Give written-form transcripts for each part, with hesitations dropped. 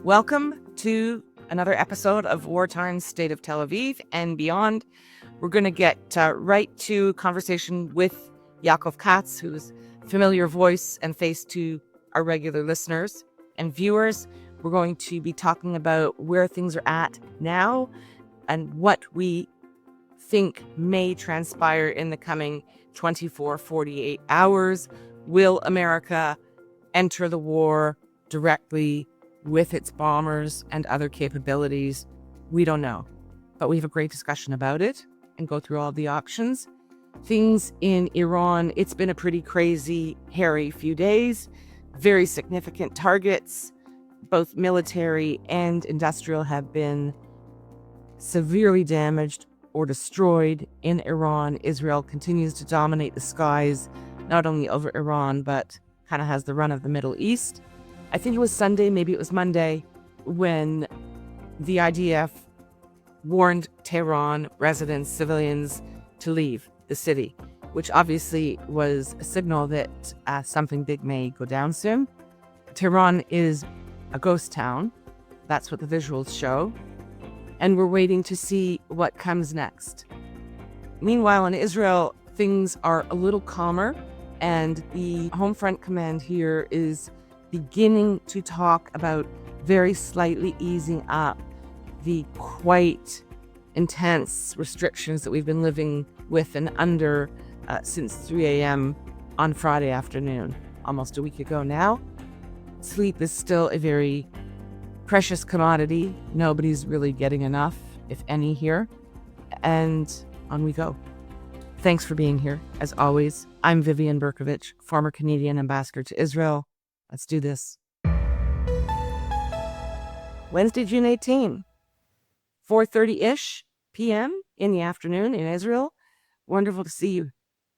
Welcome to another episode of Wartime State of Tel Aviv and Beyond. We're going to get right to conversation with Katz, who's a familiar voice and face to our regular listeners and viewers. We're going to be talking about where things are at now and what we think may transpire in the coming 48 hours. Will America enter the war directly with its bombers and other capabilities? We don't know, but we have a great discussion about it and go through all the options. Things in Iran, it's been a pretty crazy, hairy few days. Very significant targets, both military and industrial, have been severely damaged or destroyed in Iran. Israel continues to dominate the skies, not only over Iran, but kind of has the run of the Middle East. I think it was Sunday, maybe it was Monday, when the IDF warned Tehran residents, civilians, to leave the city, which obviously was a signal that something big may go down soon. Tehran is a ghost town. That's what the visuals show. And we're waiting to see what comes next. Meanwhile, in Israel, things are a little calmer, and the Home Front Command here is beginning to talk about very slightly easing up the quite intense restrictions that we've been living with and under since 3 a.m. on Friday afternoon, almost a week ago now. Sleep is still a very precious commodity. Nobody's really getting enough, if any, here. And on we go. Thanks for being here. As always, I'm Vivian Berkovich, former Canadian ambassador to Israel. Let's do this. Wednesday, June 18, 4:30-ish p.m. in the afternoon in Israel. Wonderful to see you.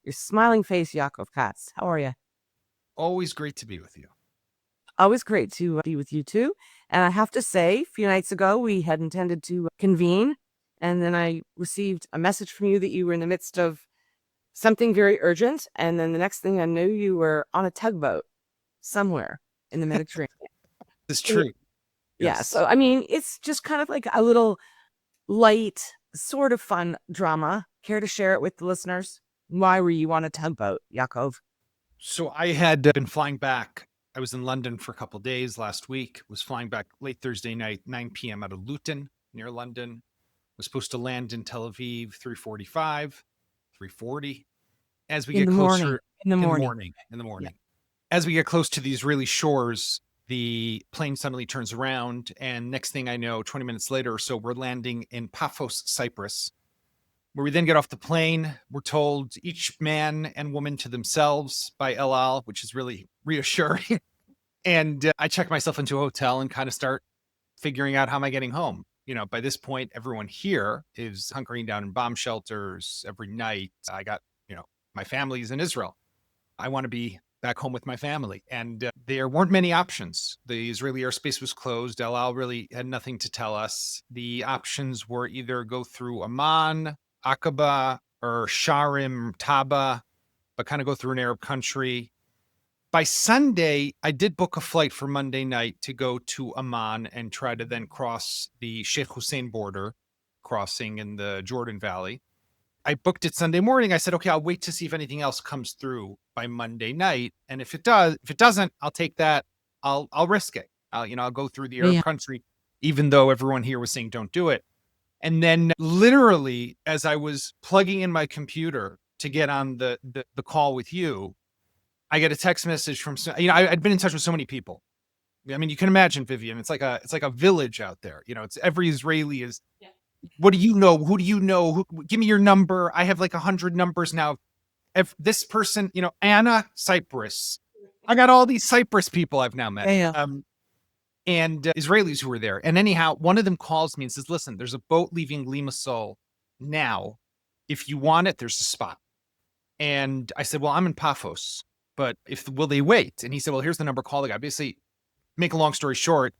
Your smiling face, Katz. How are you? Always great to be with you. Always great to be with you, too. And I have to say, a few nights ago, we had intended to convene, and then I received a message from you that you were in the midst of something very urgent, and then the next thing I knew, you were on a tugboat somewhere in the Mediterranean. It's true. Yeah, Yes. so, I mean, it's just kind of like a little light, sort of fun drama. Care to share it with the listeners? Why were you on a tugboat, Yaakov? So I had been flying back. I was in London for a couple of days last week, was flying back late Thursday night, 9 p.m. out of Luton, near London. Was supposed to land in Tel Aviv, 3:45, 3:40. As we get closer in the morning. Yeah. As we get close to the Israeli shores, the plane suddenly turns around, and next thing I know, 20 minutes later or so, we're landing in Paphos, Cyprus, where we then get off the plane. We're told each man and woman to themselves by El Al, which is really reassuring. And I check myself into a hotel and kind of start figuring out how am I getting home. You know, by this point, everyone here is hunkering down in bomb shelters every night. I got, my family's in Israel. I want to be back home with my family. And there weren't many options. The Israeli airspace was closed. El Al really had nothing to tell us. The options were either go through Amman, Aqaba, or Sharm, Taba, but kind of go through an Arab country. By Sunday, I did book a flight for Monday night to go to Amman and try to then cross the Sheikh Hussein border, crossing in the Jordan Valley. I booked it Sunday morning. I said, okay, I'll wait to see if anything else comes through by Monday night. And if it doesn't, I'll take that. I'll risk it. I'll go through the Arab country, even though everyone here was saying don't do it. And then literally, as I was plugging in my computer to get on the call with you, I get a text message from, I'd been in touch with so many people. I mean, you can imagine, Vivian, it's like a village out there. It's every Israeli is, what do you know? Who do you know? Give me your number. I have like 100 numbers now. If this person, Anna, Cyprus. I got all these Cyprus people I've now met. And Israelis who were there. And anyhow, one of them calls me and says, listen, there's a boat leaving Limassol now. If you want it, there's a spot. And I said, well, I'm in Paphos, but will they wait? And he said, well, here's the number, call the guy. Basically, make a long story short,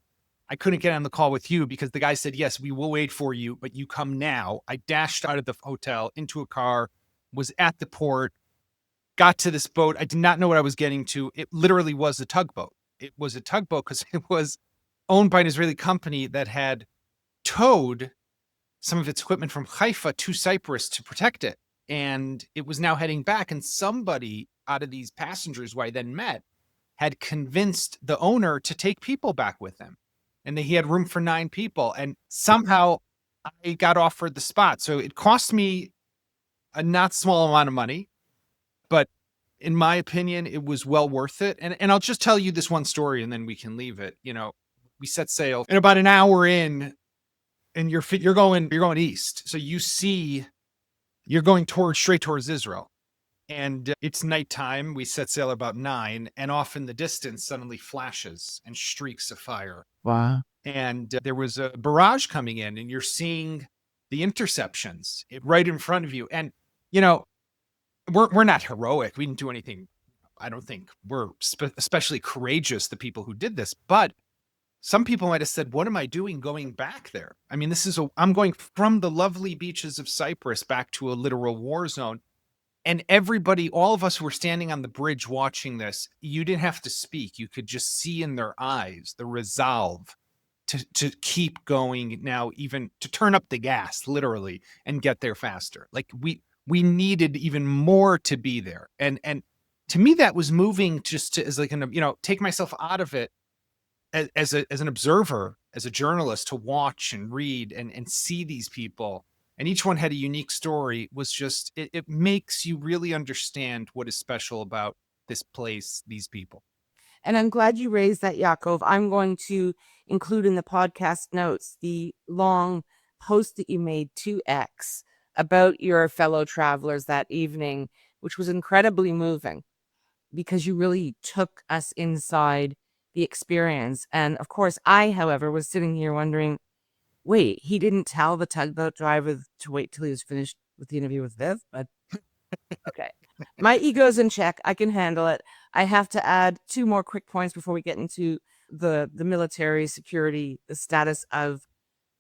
I couldn't get on the call with you because the guy said, yes, we will wait for you, but you come now. I dashed out of the hotel into a car, was at the port, got to this boat. I did not know what I was getting to. It literally was a tugboat. It was a tugboat because it was owned by an Israeli company that had towed some of its equipment from Haifa to Cyprus to protect it. And it was now heading back. And somebody out of these passengers who I then met had convinced the owner to take people back with him. And he had room for 9 people. And somehow I got offered the spot. So it cost me a not small amount of money, but in my opinion, it was well worth it. And I'll just tell you this one story and then we can leave it. We set sail and about an hour in, and you're going east. So you're going straight towards Israel. And it's nighttime. We set sail about 9, and off in the distance suddenly flashes and streaks of fire. Wow. And there was a barrage coming in, and you're seeing the interceptions right in front of you. And we're not heroic. We didn't do anything. I don't think we're especially courageous, the people who did this. But some people might have said, what am I doing going back there? I mean, I'm going from the lovely beaches of Cyprus back to a literal war zone. And everybody, all of us who were standing on the bridge watching this, you didn't have to speak. You could just see in their eyes the resolve to keep going now, even to turn up the gas, literally, and get there faster. Like we needed even more to be there. And to me, that was moving just to, as like take myself out of it as an observer, as a journalist, to watch and read and see these people. And each one had a unique story. Was just, it makes you really understand what is special about this place, these people. And I'm glad you raised that, Yaakov. I'm going to include in the podcast notes the long post that you made to X about your fellow travelers that evening, which was incredibly moving because you really took us inside the experience. And of course, I, however, was sitting here wondering, wait, he didn't tell the tugboat driver to wait till he was finished with the interview with Viv, but okay. My ego's in check. I can handle it. I have to add 2 more quick points before we get into the military security, the status of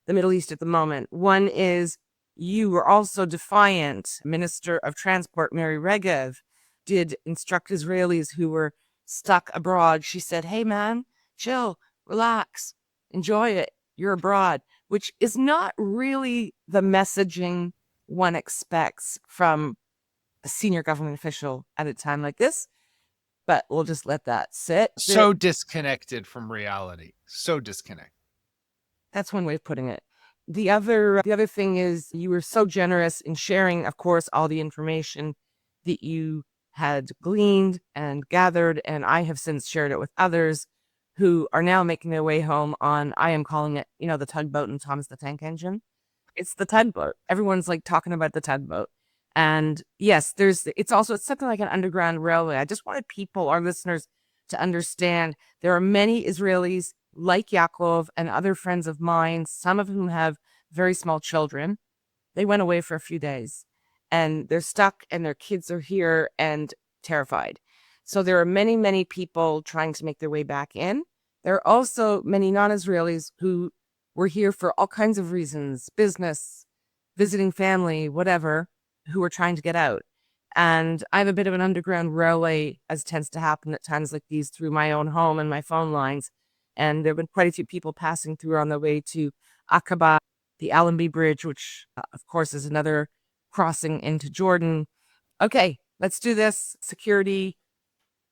the Middle East at the moment. One is you were also defiant. Minister of Transport Mary Regev did instruct Israelis who were stuck abroad. She said, hey, man, chill, relax, enjoy it. You're abroad, which is not really the messaging one expects from a senior government official at a time like this, but we'll just let that sit. So disconnected from reality. So disconnected. That's one way of putting it. The other thing is you were so generous in sharing, of course, all the information that you had gleaned and gathered, and I have since shared it with others who are now making their way home on, I am calling it, the tugboat and Thomas the Tank Engine. It's the tugboat. Everyone's like talking about the tugboat. And yes, it's something like an underground railway. I just wanted our listeners, to understand there are many Israelis like Yaakov and other friends of mine, some of whom have very small children. They went away for a few days and they're stuck and their kids are here and terrified. So there are many, many people trying to make their way back in. There are also many non-Israelis who were here for all kinds of reasons, business, visiting family, whatever, who are trying to get out. And I have a bit of an underground railway, as tends to happen at times like these, through my own home and my phone lines. And there have been quite a few people passing through on their way to Aqaba, the Allenby Bridge, which, of course, is another crossing into Jordan. Okay, let's do this. Security,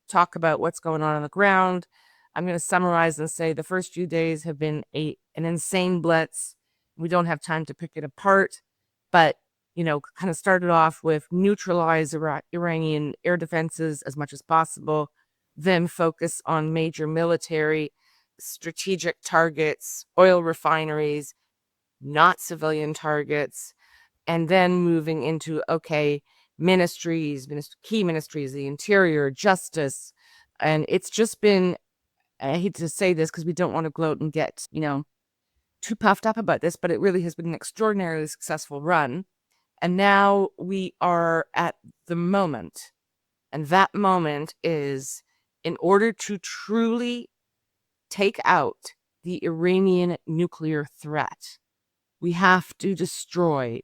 talk about what's going on the ground. I'm going to summarize and say the first few days have been an insane blitz. We don't have time to pick it apart, but kind of started off with neutralize Iranian air defenses as much as possible, then focus on major military strategic targets, oil refineries, not civilian targets, and then moving into, ministries, key ministries, the interior, justice. And it's just been, I hate to say this because we don't want to gloat and get, too puffed up about this, but it really has been an extraordinarily successful run. And now we are at the moment. And that moment is, in order to truly take out the Iranian nuclear threat, we have to destroy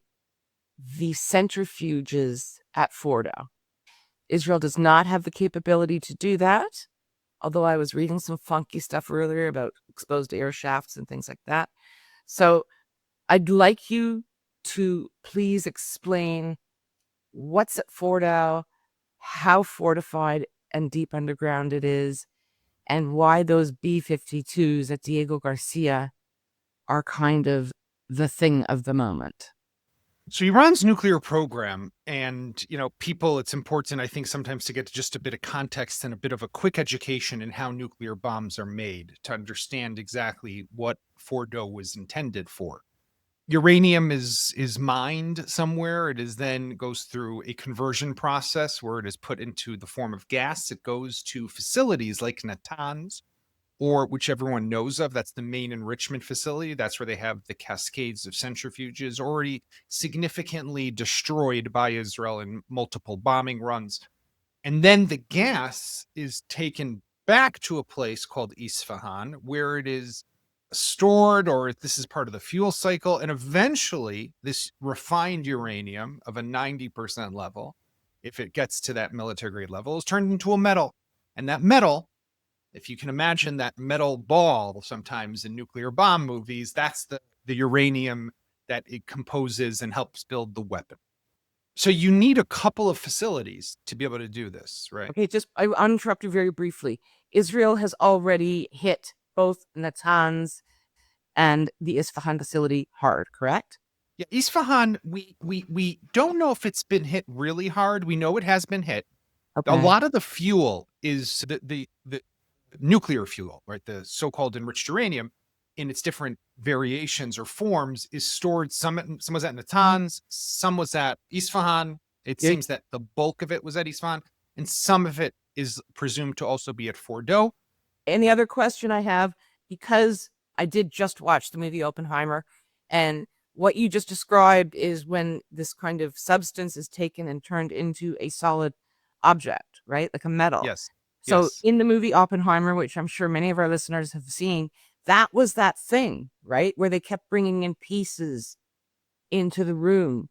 the centrifuges at Fordo. Israel does not have the capability to do that. although I was reading some funky stuff earlier about exposed air shafts and things like that. So I'd like you to please explain what's at Fordow, how fortified and deep underground it is, and why those B-52s at Diego Garcia are kind of the thing of the moment. So Iran's nuclear program, and people, it's important, I think, sometimes to get just a bit of context and a bit of a quick education in how nuclear bombs are made to understand exactly what Fordo was intended for. Uranium is mined somewhere. It is then goes through a conversion process where it is put into the form of gas. It goes to facilities like Natanz, or which everyone knows of. That's the main enrichment facility. That's where they have the cascades of centrifuges already significantly destroyed by Israel in multiple bombing runs. And then the gas is taken back to a place called Isfahan, where it is stored, or this is part of the fuel cycle. And eventually, this refined uranium of a 90% level, if it gets to that military grade level, is turned into a metal. And that metal, if you can imagine that metal ball sometimes in nuclear bomb movies, that's the uranium that it composes and helps build the weapon. So you need a couple of facilities to be able to do this, right? Okay, I'll interrupt you very briefly. Israel has already hit both Natanz and the Isfahan facility hard, correct? Yeah, Isfahan, we don't know if it's been hit really hard. We know it has been hit. A Okay. lot of the fuel is the nuclear fuel, right? The so-called enriched uranium in its different variations or forms is stored. Some was at Natanz, some was at Isfahan. It Yeah. seems that the bulk of it was at Isfahan, and some of it is presumed to also be at Fordo. And the other question I have, because I did just watch the movie Oppenheimer, and what you just described is when this kind of substance is taken and turned into a solid object, right? Like a metal. Yes. So Yes. in the movie Oppenheimer, which I'm sure many of our listeners have seen, that was that thing, right? Where they kept bringing in pieces into the room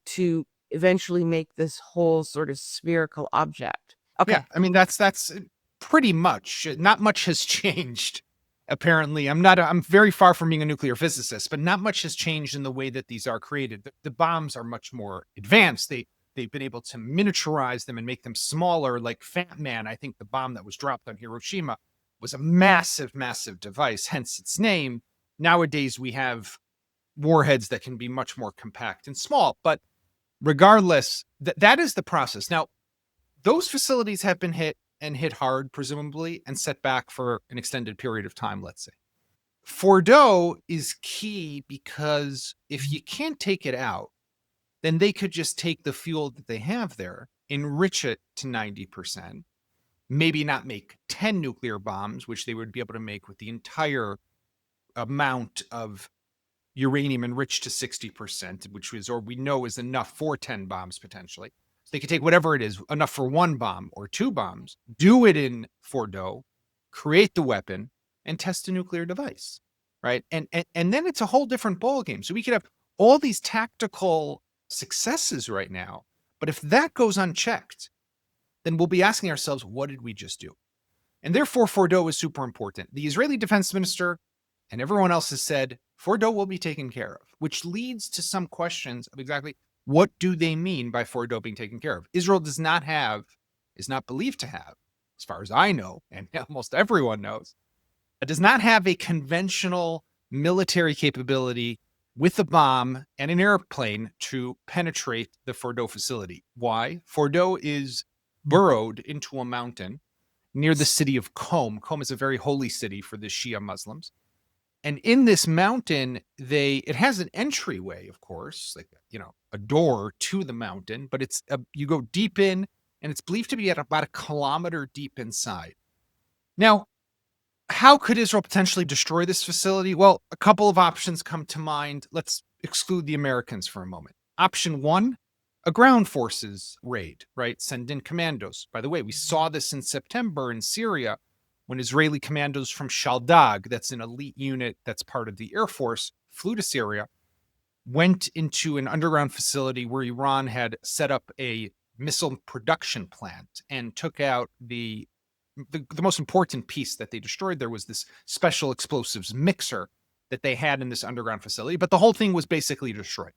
to eventually make this whole sort of spherical object. Okay. Yeah, I mean that's pretty much. Not much has changed. Apparently, I'm very far from being a nuclear physicist, but not much has changed in the way that these are created. The bombs are much more advanced. They've been able to miniaturize them and make them smaller. Like Fat Man, I think the bomb that was dropped on Hiroshima was a massive, massive device, hence its name. Nowadays, we have warheads that can be much more compact and small. But regardless, that is the process. Now, those facilities have been hit and hit hard, presumably, and set back for an extended period of time, let's say. Fordo is key because if you can't take it out, then they could just take the fuel that they have there, enrich it to 90%, maybe not make 10 nuclear bombs, which they would be able to make with the entire amount of uranium enriched to 60%, which is, or we know is enough for 10 bombs potentially. So they could take whatever it is, enough for one bomb or two bombs, do it in Fordo, create the weapon, and test a nuclear device, right? And then it's a whole different ballgame. So we could have all these tactical successes right now, but if that goes unchecked, then we'll be asking ourselves, what did we just do? And therefore, Fordo is super important. The Israeli defense minister and everyone else has said Fordo will be taken care of, which leads to some questions of exactly what do they mean by Fordo being taken care of. Israel is not believed to have, as far as I know, and almost everyone knows, it does not have a conventional military capability with a bomb and an airplane to penetrate the Fordo facility. Why? Fordo is burrowed into a mountain near the city of Qom. Qom is a very holy city for the Shia Muslims. And in this mountain, it has an entryway, of course, like, a door to the mountain, but you go deep in, and it's believed to be at about 1 kilometer deep inside. Now, how could Israel potentially destroy this facility? Well, a couple of options come to mind. Let's exclude the Americans for a moment. Option one, a ground forces raid, right? Send in commandos. By the way, we saw this in September in Syria when Israeli commandos from Shaldag, that's an elite unit that's part of the Air Force, flew to Syria, went into an underground facility where Iran had set up a missile production plant and took out the the most important piece that they destroyed there was this special explosives mixer that they had in this underground facility, but the whole thing was basically destroyed.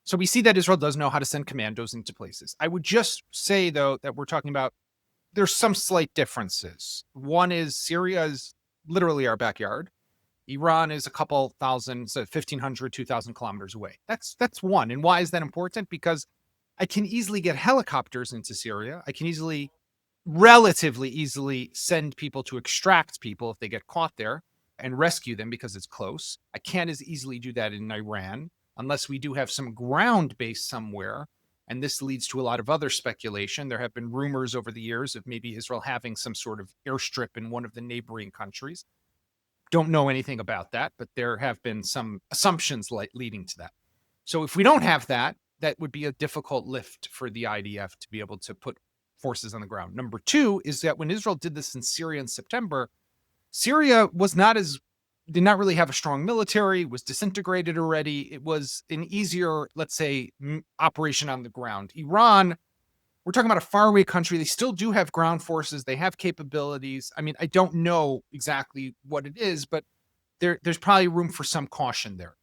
So we see that Israel does know how to send commandos into places. I would just say, though, that we're talking about, there's some slight differences. One is Syria is literally our backyard. Iran is a couple thousand, so 1,500, 2,000 kilometers away. That's one. And why is that important? Because I can easily get helicopters into Syria. I can relatively easily send people to extract people if they get caught there and rescue them because it's close. I can't as easily do that in Iran unless we do have some ground base somewhere. And this leads to a lot of other speculation. There have been rumors over the years of maybe Israel having some sort of airstrip in one of the neighboring countries. Don't know anything about that, but there have been some assumptions leading to that. So if we don't have that, that would be a difficult lift for the IDF to be able to put forces on the ground. Number two is that when Israel did this in Syria in September, Syria did not really have a strong military, was disintegrated already. It was an easier, let's say, operation on the ground. Iran, we're talking about a faraway country. They still do have ground forces. They have capabilities. I mean, I don't know exactly what it is, but there's probably room for some caution there.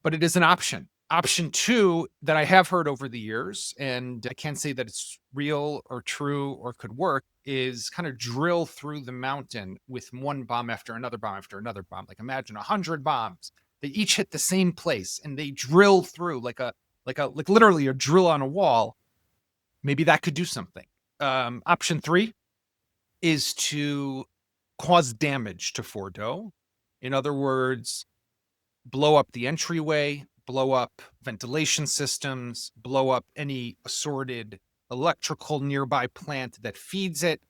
But it is an option. Option two that I have heard over the years, and I can't say that it's real or true or could work, is kind of drill through the mountain with one bomb after another bomb after another bomb. Like imagine 100 bombs. They each hit the same place and they drill through like literally a drill on a wall. Maybe that could do something. Option three is to cause damage to Fordo. In other words, blow up the entryway, blow up ventilation systems, blow up any assorted electrical nearby plant that feeds it.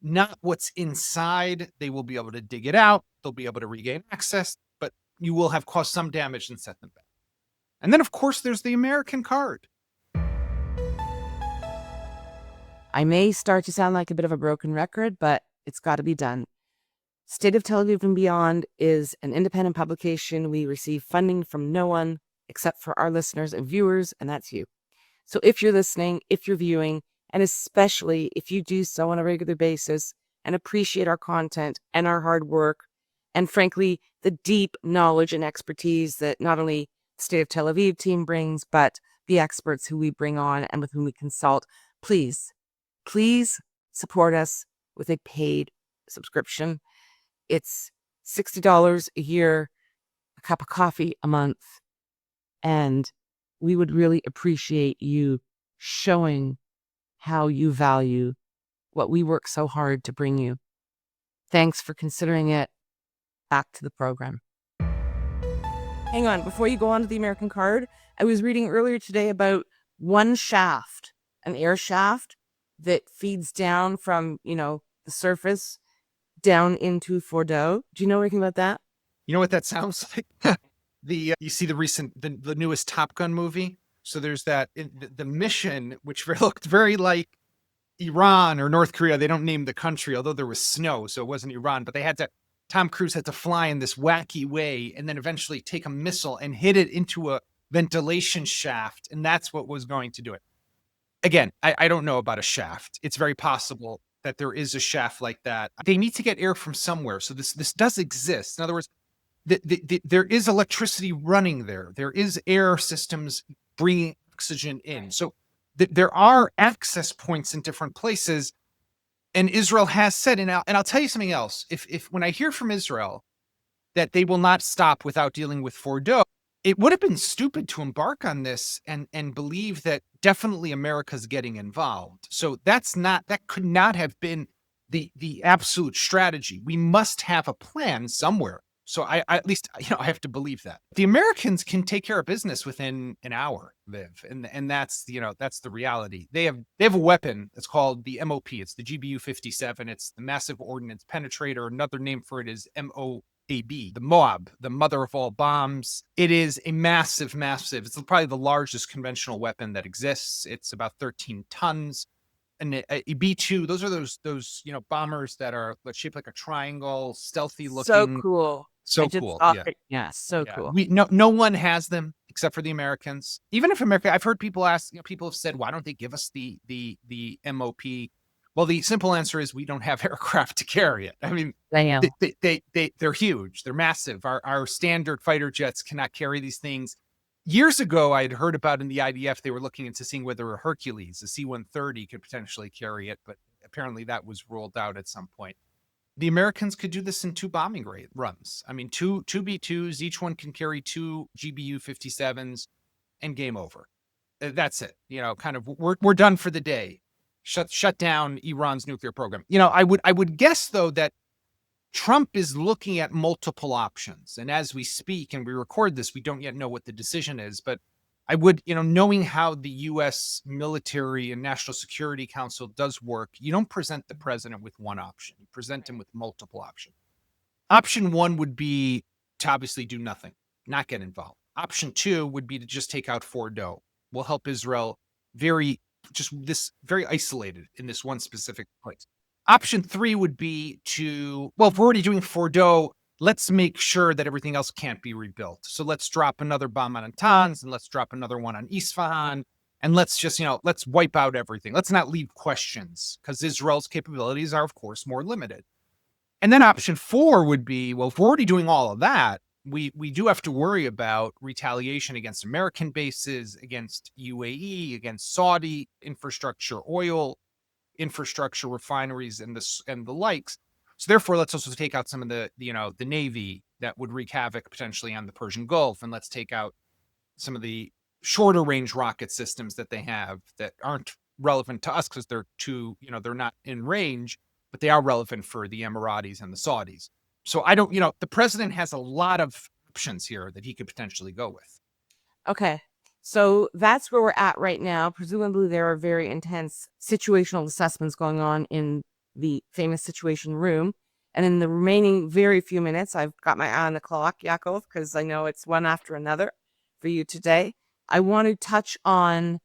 Not what's inside. They will be able to dig it out. They'll be able to regain access, but you will have caused some damage and set them back. And then, of course, there's the American card. I may start to sound like a bit of a broken record, but it's got to be done. State of Tel Aviv and Beyond is an independent publication. We receive funding from no one except for our listeners and viewers, and that's you. So if you're listening, if you're viewing, and especially if you do so on a regular basis and appreciate our content and our hard work, and frankly, the deep knowledge and expertise that not only the State of Tel Aviv team brings, but the experts who we bring on and with whom we consult, please support us with a paid subscription. It's $60 a year, a cup of coffee a month, and we would really appreciate you showing how you value what we work so hard to bring you. Thanks for considering it. Back to the program. Hang on, before you go on to the American card, I was reading earlier today about one shaft, an air shaft that feeds down from, the surface down into Fordo. Do you know anything about that? You know what that sounds like? You see the newest Top Gun movie? So there's that, the mission, which looked very like Iran or North Korea. They don't name the country, although there was snow, so it wasn't Iran, but Tom Cruise had to fly in this wacky way and then eventually take a missile and hit it into a ventilation shaft. And that's what was going to do it. Again, I don't know about a shaft. It's very possible that there is a shaft like that. They need to get air from somewhere. So this does exist. In other words, there is electricity running there. There is air systems bringing oxygen in. So there are access points in different places. And Israel has said, and I'll tell you something else. If when I hear from Israel that they will not stop without dealing with Fordo, it would have been stupid to embark on this and believe that definitely America's getting involved. So that could not have been the absolute strategy. We must have a plan somewhere. So I at least, I have to believe that the Americans can take care of business within an hour, Viv, and that's the reality. They have a weapon. It's called the MOP. It's the GBU-57. It's the Massive Ordnance Penetrator. Another name for it is MOAB, the Moab, the mother of all bombs. It is a massive. It's probably the largest conventional weapon that exists. It's about 13 tons. And a B-2, those are those bombers that are shaped like a triangle, stealthy looking. So cool. So cool. Yeah. Cool. No one has them except for the Americans. Even if America, I've heard people ask, people have said, why don't they give us the MOP? Well, the simple answer is we don't have aircraft to carry it. I mean, they're huge. They're massive. Our standard fighter jets cannot carry these things. Years ago, I had heard about in the IDF, they were looking into seeing whether a Hercules, a C-130, could potentially carry it, but apparently that was ruled out at some point. The Americans could do this in 2 bombing runs. I mean, two B-2s, each one can carry 2 GBU-57s, and game over. That's it. Kind of we're done for the day. Shut down Iran's nuclear program. I would guess though that Trump is looking at multiple options, and as we speak and we record this, we don't yet know what the decision is. But I would, knowing how the U.S. military and National Security Council does work, you don't present the president with one option. You present him with multiple options. Option 1 would be to obviously do nothing, not get involved. Option 2 would be to just take out Fordo. We'll help Israel very isolated in this one specific place. Option 3 would be if we're already doing Fordo, let's make sure that everything else can't be rebuilt. So let's drop another bomb on Natanz, and let's drop another one on Isfahan, and let's just, let's wipe out everything. Let's not leave questions, because Israel's capabilities are, of course, more limited. And then option 4 would be, if we're already doing all of that, we do have to worry about retaliation against American bases, against UAE, against Saudi infrastructure, oil infrastructure, refineries, and the likes. So therefore, let's also take out some of the Navy that would wreak havoc potentially on the Persian Gulf, and let's take out some of the shorter range rocket systems that they have that aren't relevant to us because they're they're not in range, but they are relevant for the Emiratis and the Saudis. So the president has a lot of options here that he could potentially go with. Okay. So that's where we're at right now. Presumably there are very intense situational assessments going on in the famous Situation Room. And in the remaining very few minutes, I've got my eye on the clock, Yaakov, because I know it's one after another for you today. I want to touch on,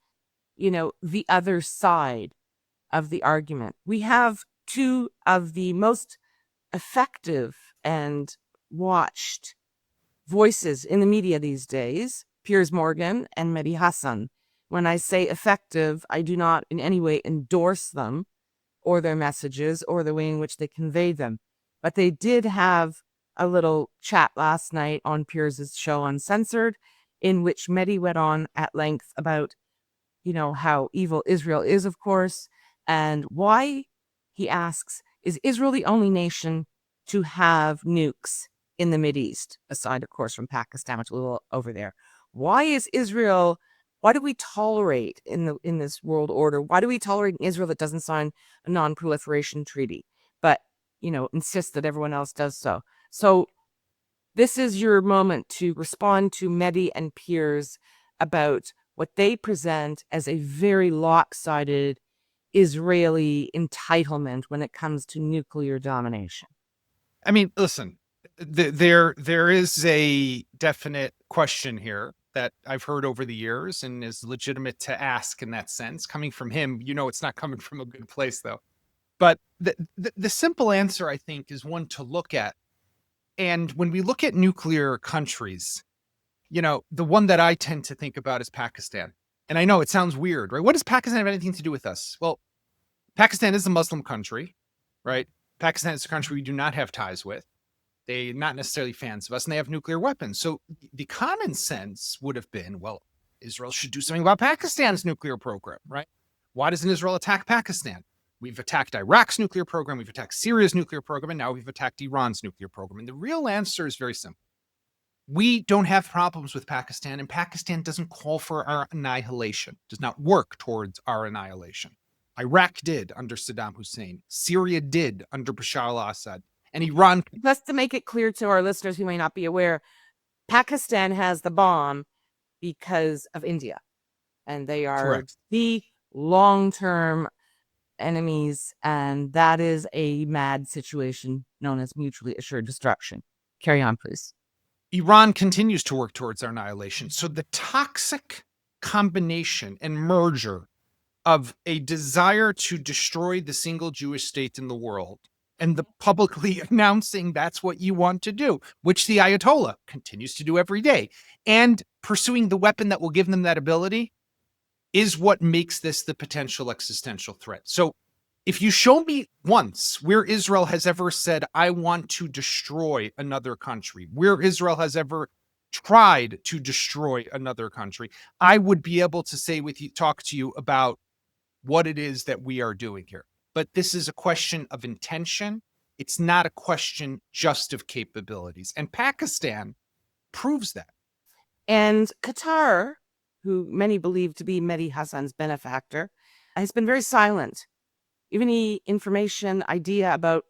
the other side of the argument. We have 2 of the most effective and watched voices in the media these days, Piers Morgan and Mehdi Hasan. When I say effective, I do not in any way endorse them or their messages or the way in which they convey them. But they did have a little chat last night on Piers's show Uncensored, in which Mehdi went on at length about, how evil Israel is, of course, and why, he asks, is Israel the only nation to have nukes in the Mideast, aside, of course, from Pakistan, which is a little over there? Why do we tolerate in this world order? Why do we tolerate an Israel that doesn't sign a non-proliferation treaty, but, insist that everyone else does so? So this is your moment to respond to Mehdi and Piers about what they present as a very lopsided Israeli entitlement when it comes to nuclear domination. I mean, listen, there is a definite question here that I've heard over the years and is legitimate to ask in that sense. Coming from him, it's not coming from a good place, though. But the simple answer, I think, is one to look at. And when we look at nuclear countries, the one that I tend to think about is Pakistan. And I know it sounds weird, right? What does Pakistan have anything to do with us? Well, Pakistan is a Muslim country, right? Pakistan is a country we do not have ties with. They're not necessarily fans of us, and they have nuclear weapons. So the common sense would have been, Israel should do something about Pakistan's nuclear program, right? Why doesn't Israel attack Pakistan? We've attacked Iraq's nuclear program, we've attacked Syria's nuclear program, and now we've attacked Iran's nuclear program. And the real answer is very simple. We don't have problems with Pakistan, and Pakistan doesn't call for our annihilation, does not work towards our annihilation. Iraq did under Saddam Hussein. Syria did under Bashar al-Assad. And Iran. Just to make it clear to our listeners who may not be aware, Pakistan has the bomb because of India. And they are Correct. The long-term enemies, and that is a mad situation known as mutually assured destruction. Carry on, please. Iran continues to work towards our annihilation. So the toxic combination and merger of a desire to destroy the single Jewish state in the world and the publicly announcing that's what you want to do, which the Ayatollah continues to do every day, and pursuing the weapon that will give them that ability is what makes this the potential existential threat. So If you show me once where Israel has ever said, I want to destroy another country, where Israel has ever tried to destroy another country, I would be able to talk to you about what it is that we are doing here. But this is a question of intention. It's not a question just of capabilities. And Pakistan proves that. And Qatar, who many believe to be Mehdi Hassan's benefactor, has been very silent. Even any information, idea about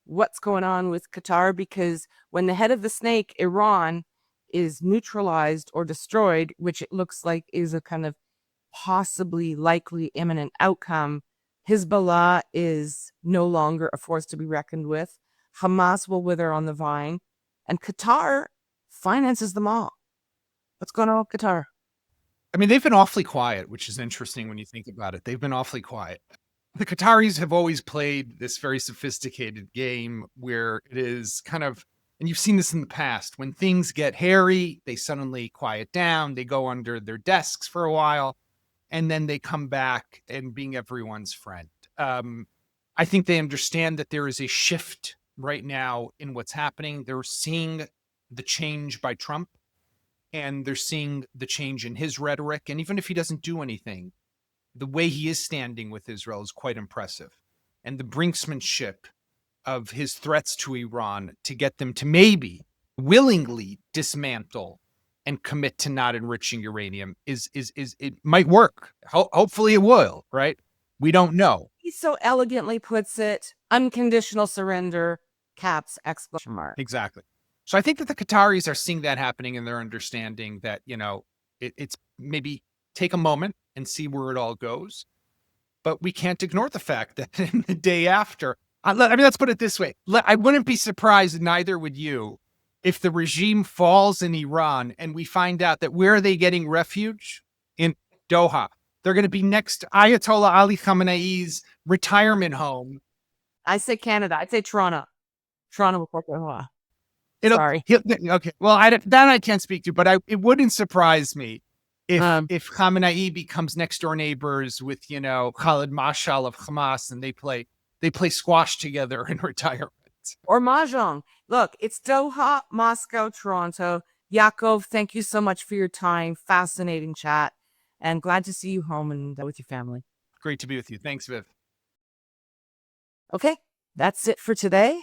what's going on with Qatar? Because when the head of the snake, Iran, is neutralized or destroyed, which it looks like is a kind of possibly likely imminent outcome, Hezbollah is no longer a force to be reckoned with. Hamas will wither on the vine, and Qatar finances them all. What's going on with Qatar? I mean, they've been awfully quiet, which is interesting when you think about it. They've been awfully quiet. The Qataris have always played this very sophisticated game where it is kind of, and you've seen this in the past, when things get hairy, they suddenly quiet down, they go under their desks for a while, and then they come back and being everyone's friend. I think they understand that there is a shift right now in what's happening. They're seeing the change by Trump, and they're seeing the change in his rhetoric. And even if he doesn't do anything, the way he is standing with Israel is quite impressive. And the brinksmanship of his threats to Iran to get them to maybe willingly dismantle and commit to not enriching uranium is it might work. Hopefully it will, right? We don't know. He so elegantly puts it, unconditional surrender, caps, exclamation mark. Exactly. So I think that the Qataris are seeing that happening, and they're understanding that, it's maybe take a moment and see where it all goes. But we can't ignore the fact that in the day after, let's put it this way. I wouldn't be surprised, neither would you, if the regime falls in Iran and we find out that where are they getting refuge? In Doha. They're going to be next to Ayatollah Ali Khamenei's retirement home. I say Canada. I'd say Toronto. Toronto will Doha. Sorry. Okay. Well, that I can't speak to, but it wouldn't surprise me if Khamenei becomes next door neighbors with, Khalid Mashal of Hamas, and they play squash together in retirement. Or Mahjong. Look, it's Doha, Moscow, Toronto. Yaakov, thank you so much for your time. Fascinating chat. And glad to see you home and with your family. Great to be with you. Thanks, Viv. Okay, that's it for today.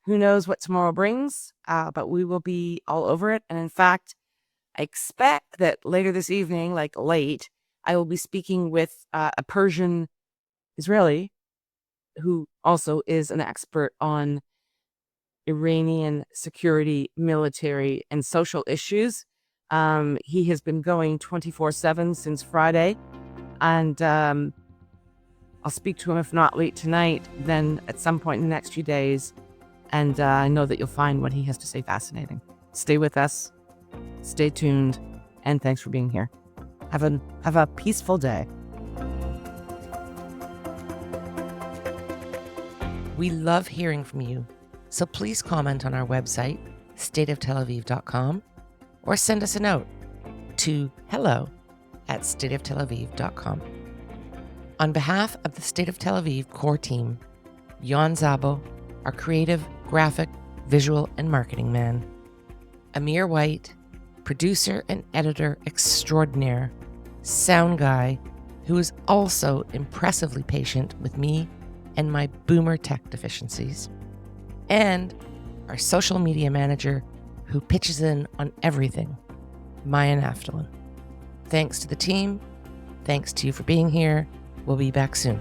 Who knows what tomorrow brings, but we will be all over it. And in fact, I expect that later this evening, like late, I will be speaking with a Persian Israeli who also is an expert on Iranian security, military, and social issues. He has been going 24/7 since Friday, and I'll speak to him, if not late tonight, then at some point in the next few days. And I know that you'll find what he has to say fascinating. Stay with us, stay tuned, and thanks for being here. Have a peaceful day. We love hearing from you, so please comment on our website, stateoftelaviv.com, or send us a note to hello@stateoftelaviv.com. On behalf of the State of Tel Aviv core team, Yon Zabo, our creative, graphic, visual, and marketing man, Amir White, producer and editor extraordinaire, sound guy, who is also impressively patient with me and my boomer tech deficiencies, and our social media manager, who pitches in on everything, Maya Naftalin. Thanks to the team. Thanks to you for being here. We'll be back soon.